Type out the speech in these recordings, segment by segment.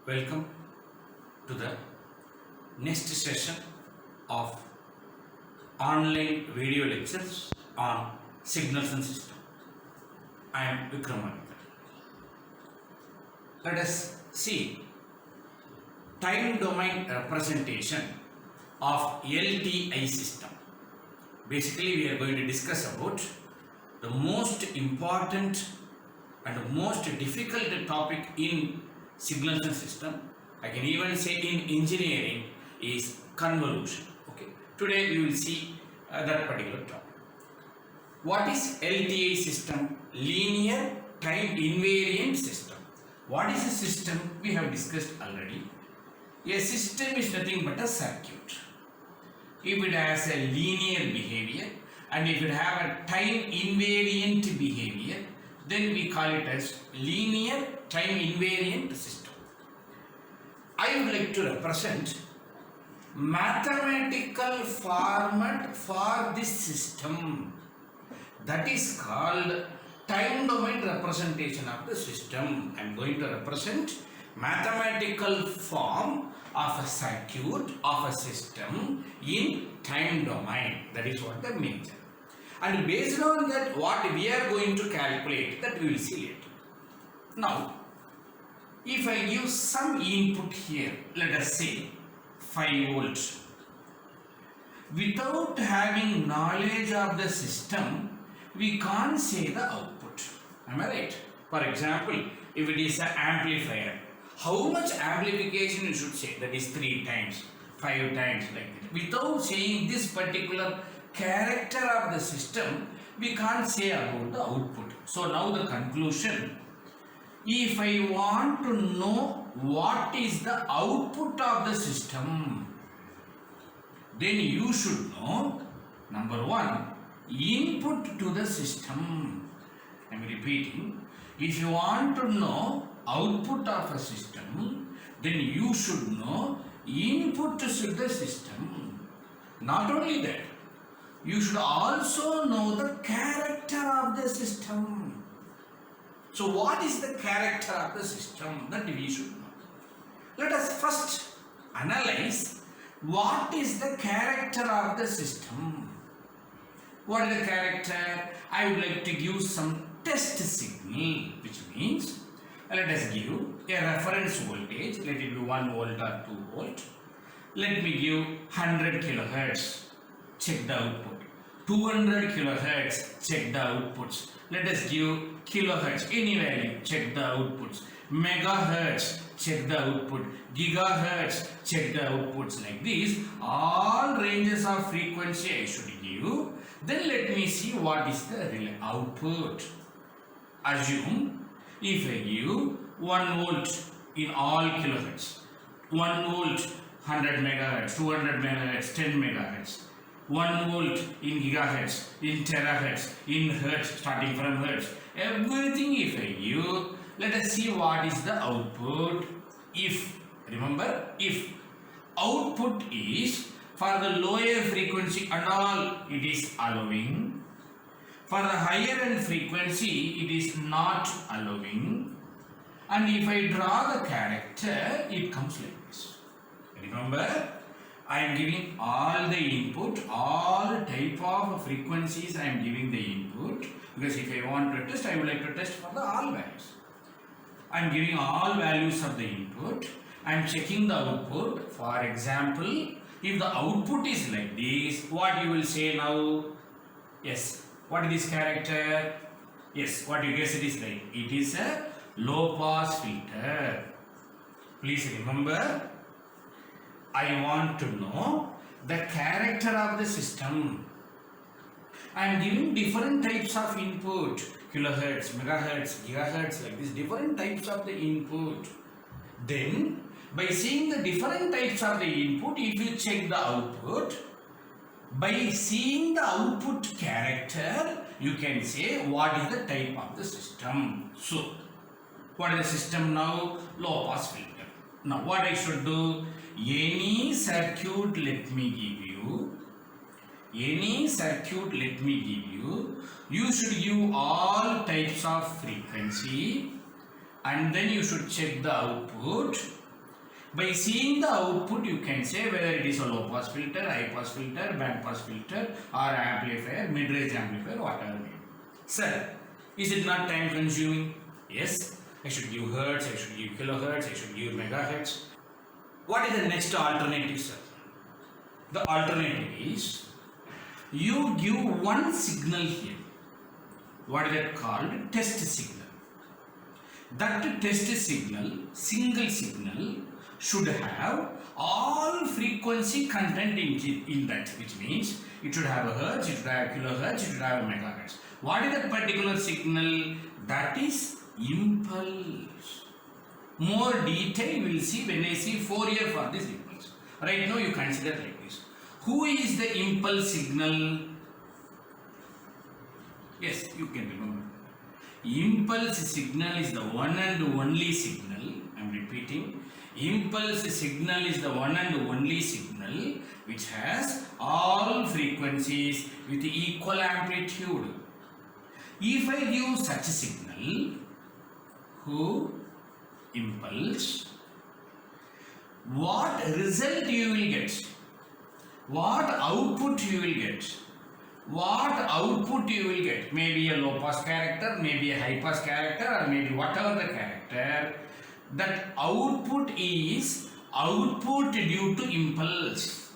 Welcome to the next session of online video lectures on signals and system. I am Vikramaditya. Let us see time domain representation of LTI system. Basically, we are going to discuss about the most important and the most difficult topic in signals and system. I can even say in engineering is convolution. Okay. Today we will see that particular topic. What is LTI system? Linear time invariant system. What is a system? We have discussed already. A system is nothing but a circuit. If it has a linear behavior and if it have a time invariant behavior, then we call it as linear time invariant system. I would like to represent mathematical format for this system, that is called time domain representation of the system. I am going to represent mathematical form of a circuit of a system in time domain. That is what the means. And based on that, what we are going to calculate, that we will see later. Now, if I give some input here, let us say 5 volts. Without having knowledge of the system, we can't say the output. Am I right? For example, if it is an amplifier, how much amplification you should say? That is 3 times, 5 times like that. Without saying this particular character of the system, we can't say about the output. So now the conclusion, if I want to know what is the output of the system, then you should know, number 1, input to the system. I am repeating, if you want to know output of a system, then you should know input to the system. Not only that, you should also know the character of the system. So what is the character of the system? That we should know. Let us first analyze what is the character of the system. What is the character? I would like to give some test signal, which means let us give a reference voltage. Let it be 1 volt or 2 volt. Let me give 100 kilohertz. Check the output. 200 kilohertz, check the outputs. Let us give kilohertz, any value, check the outputs. Megahertz, check the output. Gigahertz, check the outputs. Like this, all ranges of frequency I should give. Then let me see what is the real output. Assume if I give 1 volt in all kilohertz, 1 volt 100 megahertz, 200 megahertz, 10 megahertz. 1 volt in gigahertz, in terahertz, in hertz, starting from hertz. Everything if I give, let us see what is the output. If, remember, if output is for the lower frequency and all, it is allowing. For the higher end frequency, it is not allowing. And if I draw the character, it comes like this. Remember, I am giving all the input, all type of frequencies I am giving the input, because if I want to test, I would like to test for the all values. I am giving all values of the input. I am checking the output. For example, if the output is like this, what you will say now? Yes, what is this character? Yes, what you guess it is like? It is a low pass filter. Please remember, I want to know the character of the system. I am giving different types of input, kilohertz, megahertz, gigahertz, like this, different types of the input. Then, by seeing the different types of the input, if you check the output, by seeing the output character, you can say what is the type of the system. So, what is the system now? Low pass filter. Now, what I should do? Any circuit let me give you. Any circuit let me give you. You should give all types of frequency and then you should check the output. By seeing the output, you can say whether it is a low pass filter, high pass filter, band pass filter, or amplifier, mid range amplifier, whatever. Sir, is it not time consuming? Yes. I should give hertz, I should give kilohertz, I should give megahertz. What is the next alternative, sir? The alternative is you give one signal here. What is that called? Test signal. That test signal, single signal, should have all frequency content in that, which means it should have a hertz, it should have a kilohertz, it should have a megahertz. What is that particular signal? That is impulse. More detail we will see when I see Fourier for this impulse. Right now you consider like this. Who is the impulse signal? Yes, you can remember. Impulse signal is the one and only signal. I am repeating. Impulse signal is the one and only signal which has all frequencies with equal amplitude. If I give such a signal, who impulse, what result you will get? What output you will get? What output you will get? Maybe a low pass character, maybe a high pass character, or maybe whatever the character. That output is output due to impulse.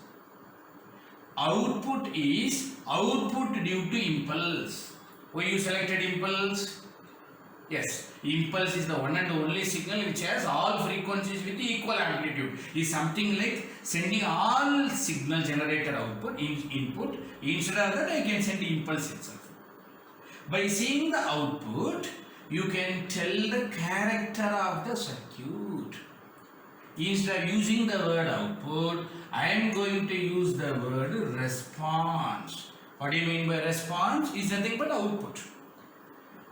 Output is output due to impulse. Why you selected impulse? Yes, impulse is the one and only signal which has all frequencies with equal amplitude. Is something like sending all signal generated output input. Instead of that, I can send impulse itself. By seeing the output, you can tell the character of the circuit. Instead of using the word output, I am going to use the word response. What do you mean by response? Is nothing but output.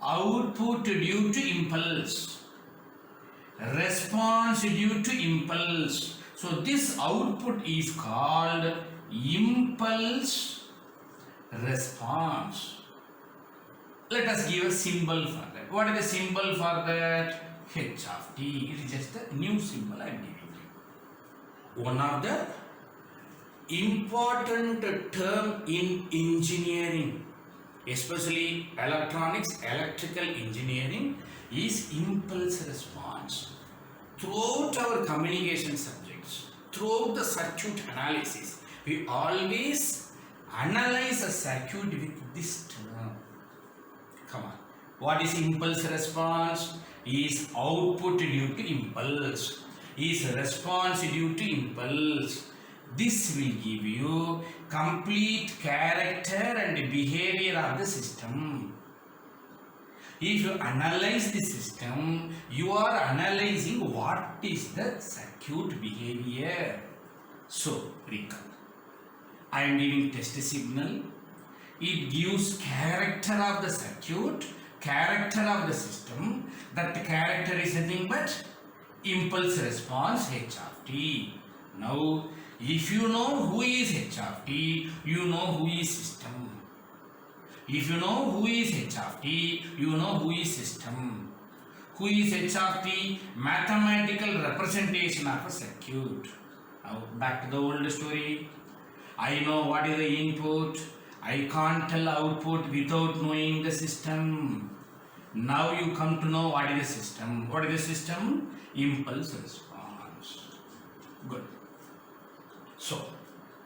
Output due to impulse. Response due to impulse. So this output is called impulse response. Let us give a symbol for that. What is the symbol for that? H of t. It is just a new symbol I am giving you. One of the important term in engineering, especially electronics, electrical engineering, is impulse response. Throughout our communication subjects, throughout the circuit analysis, we always analyze a circuit with this term. Come on. What is impulse response? Is output due to impulse. Is response due to impulse. This will give you complete character and behavior of the system. If you analyze the system, you are analyzing what is the circuit behavior. So, recall. I am giving test signal. It gives character of the circuit, character of the system. That character is nothing but impulse response H of t. Now, if you know who is H of t, you know who is system. If you know who is H of t, you know who is system. Who is H of t? Mathematical representation of a circuit. Now, back to the old story. I know what is the input. I can't tell output without knowing the system. Now you come to know what is the system. What is the system? Impulse response. Good. So,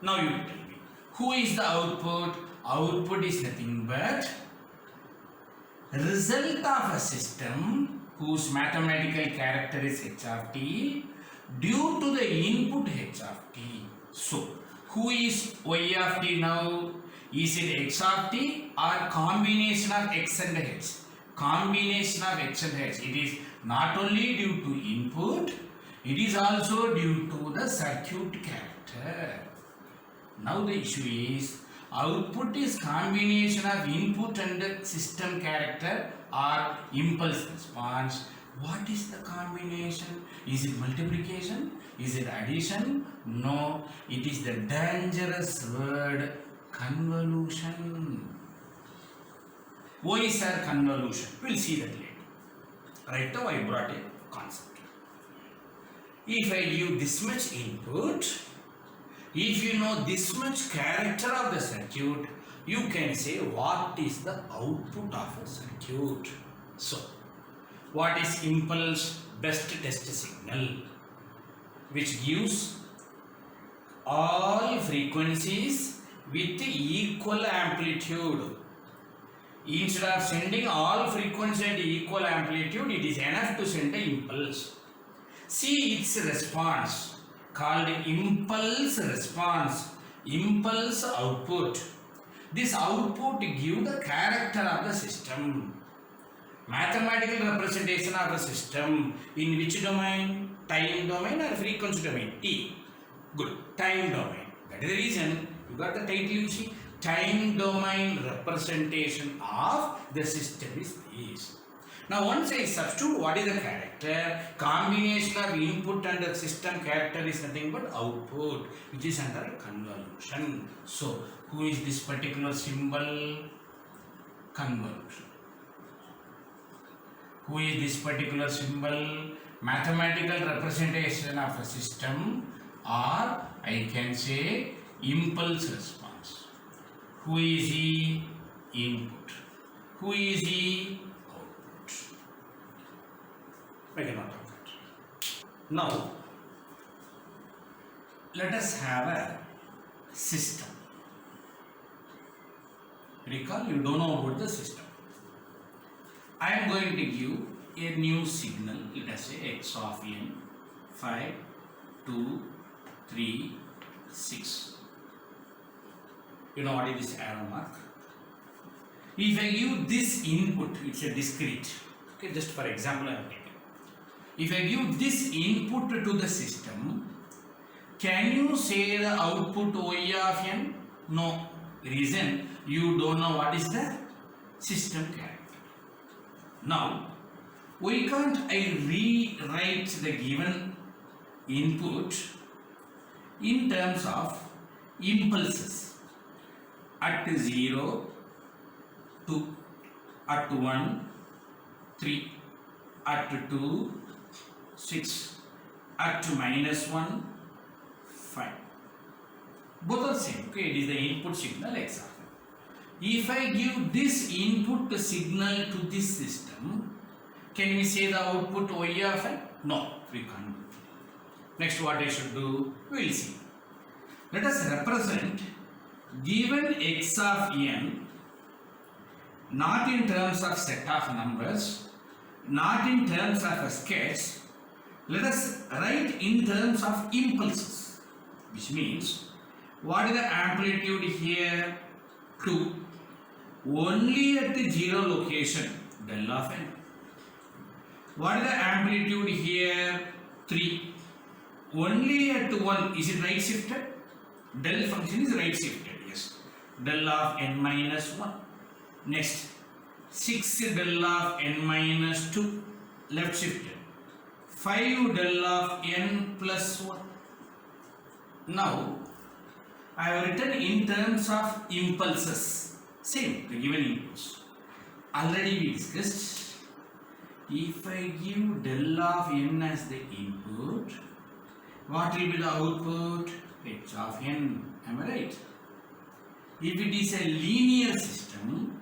now you tell me, who is the output? Output is nothing but result of a system whose mathematical character is H of t due to the input H of t. So, who is Y of t now? Is it X of t or combination of X and H? Combination of X and H. It is not only due to input, it is also due to the circuit character. Now the issue is, output is combination of input and system character or impulse response. What is the combination? Is it multiplication? Is it addition? No, it is the dangerous word convolution. Why is there convolution? We will see that later. Right now I brought a concept. If I give this much input, if you know this much character of the circuit, you can say what is the output of a circuit. So, what is impulse best test signal? Which gives all frequencies with equal amplitude. Instead of sending all frequencies at equal amplitude, it is enough to send the impulse. See its response called impulse response, impulse output. This output gives the character of the system. Mathematical representation of the system in which domain? Time domain or frequency domain? T. Good. Time domain. That is the reason you got the title, you see. Time domain representation of the system is this. Now once I substitute what is the character, combination of input and the system character is nothing but output, which is under convolution. So who is this particular symbol? Convolution. Who is this particular symbol? Mathematical representation of a system, or I can say impulse response. Who is he? Input. Who is he? Output. Make a note of that. Now, let us have a system. Recall, you don't know about the system. I am going to give a new signal, let us say x of n, 5, 2, 3, 6. You know what is this arrow mark? If I give this input, it's a discrete. Okay, just for example I am taking. If I give this input to the system, can you say the output y of n? No. Reason, you don't know what is the system character. Now, why can't I rewrite the given input in terms of impulses at 0, 2, at 1, 3, at 2, 6, at -1, 5. Both are same. Okay, it is the input signal x of n. If I give this input signal to this system, can we say the output y of n? No, we can't. Next, what I should do? We will see. Let us represent given x of n not in terms of set of numbers, not in terms of a sketch. Let us write in terms of impulses, which means what is the amplitude here? 2. Only at the 0 location, del of n. What is the amplitude here? 3. Only at 1, is it right shifted? Del function is right shifted, yes. Del of n minus 1. Next, 6 del of n minus 2, left shifted. 5 del of n plus 1. Now, I have written in terms of impulses. Same, the given impulse. Already we discussed. If I give del of n as the input, what will be the output? H of n. Am I right? If it is a linear system,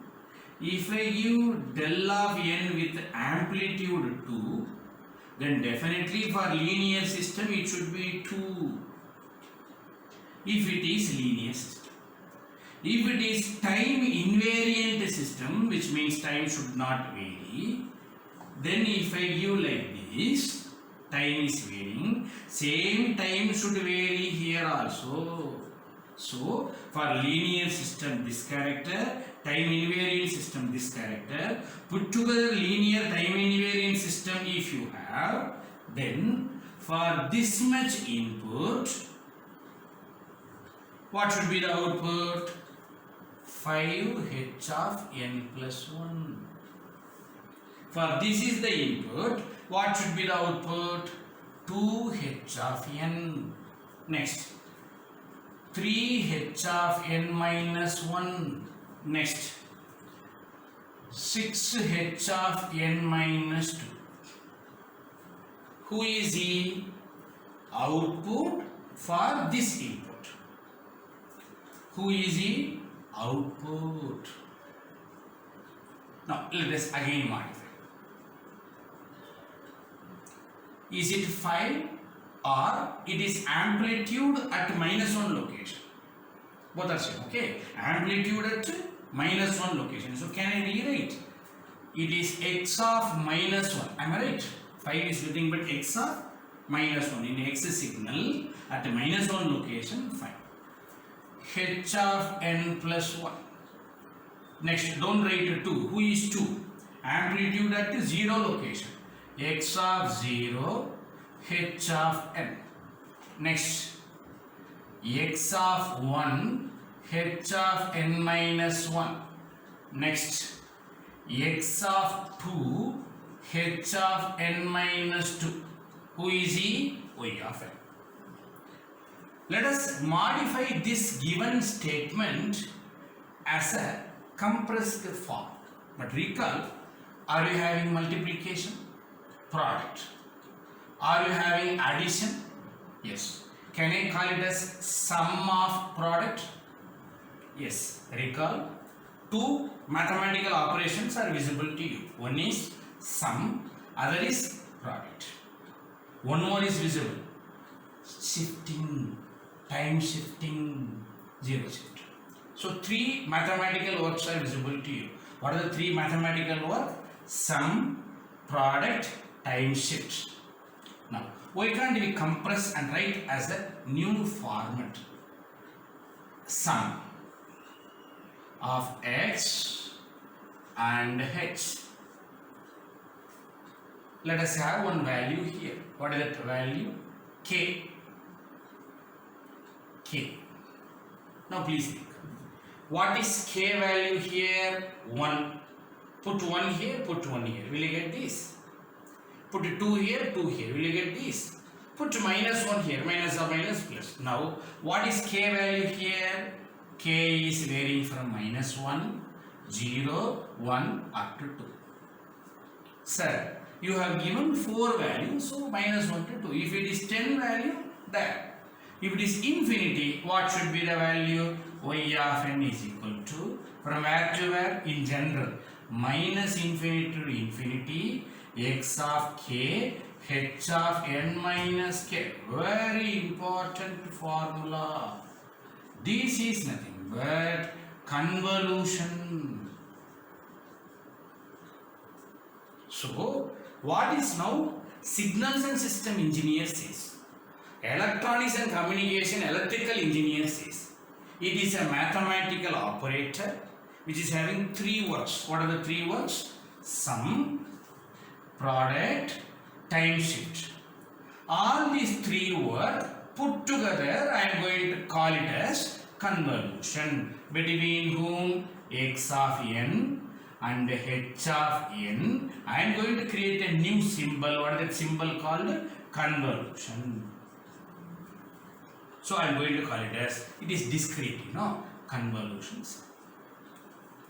if I give del of n with amplitude 2, then definitely for linear system it should be 2. If it is linear system. If it is time invariant system, which means time should not vary, then if I give like this, time is varying, same time should vary here also. So, for linear system this character, time invariant system this character, put together linear time invariant system if you have, then for this much input, what should be the output? 5h of n plus 1. For this is the input, what should be the output? 2h of n. Next, 3h of n minus 1. Next, 6h of n minus 2. Who is he? output for this input. Who is the output? Now let us again modify. Is it 5 or it is amplitude at -1 location? Both are same, okay? Amplitude at -1 location. So can I rewrite? It is x of -1. Am I right? 5 is nothing but x of -1. In x signal at -1 location, 5. H of n plus 1. Next, don't write 2. Who is 2? Amplitude at 0 location. X of 0, h of n. Next, x of 1, h of n minus 1. Next, x of 2, h of n minus 2. Who is he? Y of n. Let us modify this given statement as a compressed form. But recall, are you having multiplication? Product. Are you having addition? Yes. Can I call it as sum of product? Yes. Recall, two mathematical operations are visible to you. One is sum, other is product. One more is visible. Shifting, time shifting, zero shift. So three mathematical works are visible to you. What are the three mathematical work? Sum, product, time shift. Now, why can't we compress and write as a new format? Sum of x and h. Let us have one value here. What is that value? K. K. Now please think. What is k value here? 1. Put 1 here, put 1 here. Will you get this? Put 2 here, 2 here. Will you get this? Put minus 1 here, minus or minus plus. Now, what is k value here? K is varying from minus 1, 0, 1 up to 2. Sir, you have given 4 values, so minus 1 to 2. If it is 10 value, that. If it is infinity, what should be the value? Y of n is equal to, from where to where? In general, minus infinity to infinity, x of k, h of n minus k. Very important formula. This is nothing but convolution. So, what is now signals and system engineer says? Electronics and communication electrical engineer says it is a mathematical operator which is having 3 words. What are the 3 words? Sum, product, time shift. All these 3 words put together, I am going to call it as convolution. Between whom? X of n and h of n. I am going to create a new symbol. What is that symbol called? Convolution. So I am going to call it as, it is discrete, convolutions.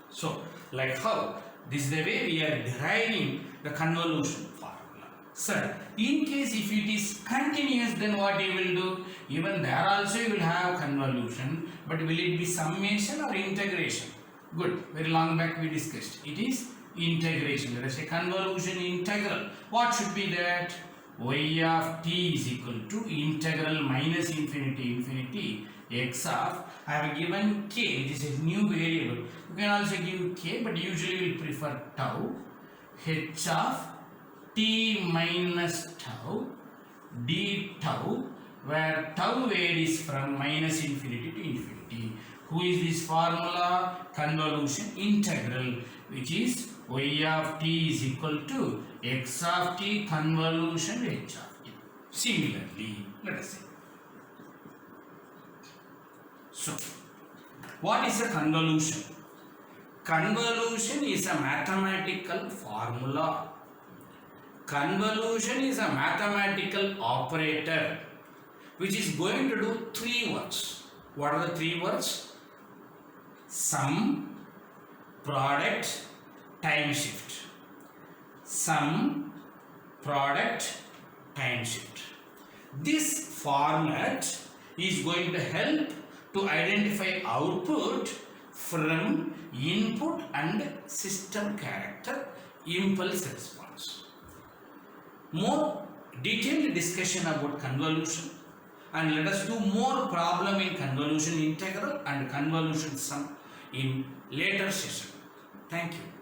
So, like how? This is the way we are deriving the convolution formula. Sir, in case if it is continuous, then what you will do? Even there also you will have convolution, but will it be summation or integration? Good. Very long back we discussed. It is integration. Let us say convolution integral. What should be that? Y of t is equal to integral minus infinity infinity x of, I have given k, this is a new variable. You can also give k, but usually we prefer tau, h of t minus tau d tau, where tau varies from minus infinity to infinity. Who is this formula? Convolution integral, which is y of t is equal to x of t convolution h of t. Similarly, let us say. So, what is a convolution? Convolution is a mathematical formula. Convolution is a mathematical operator which is going to do 3 words. What are the 3 words? Sum, product, time shift. Sum, product, time shift. This format is going to help to identify output from input and system character impulse response. More detailed discussion about convolution, and let us do more problem in convolution integral and convolution sum in later session. Thank you.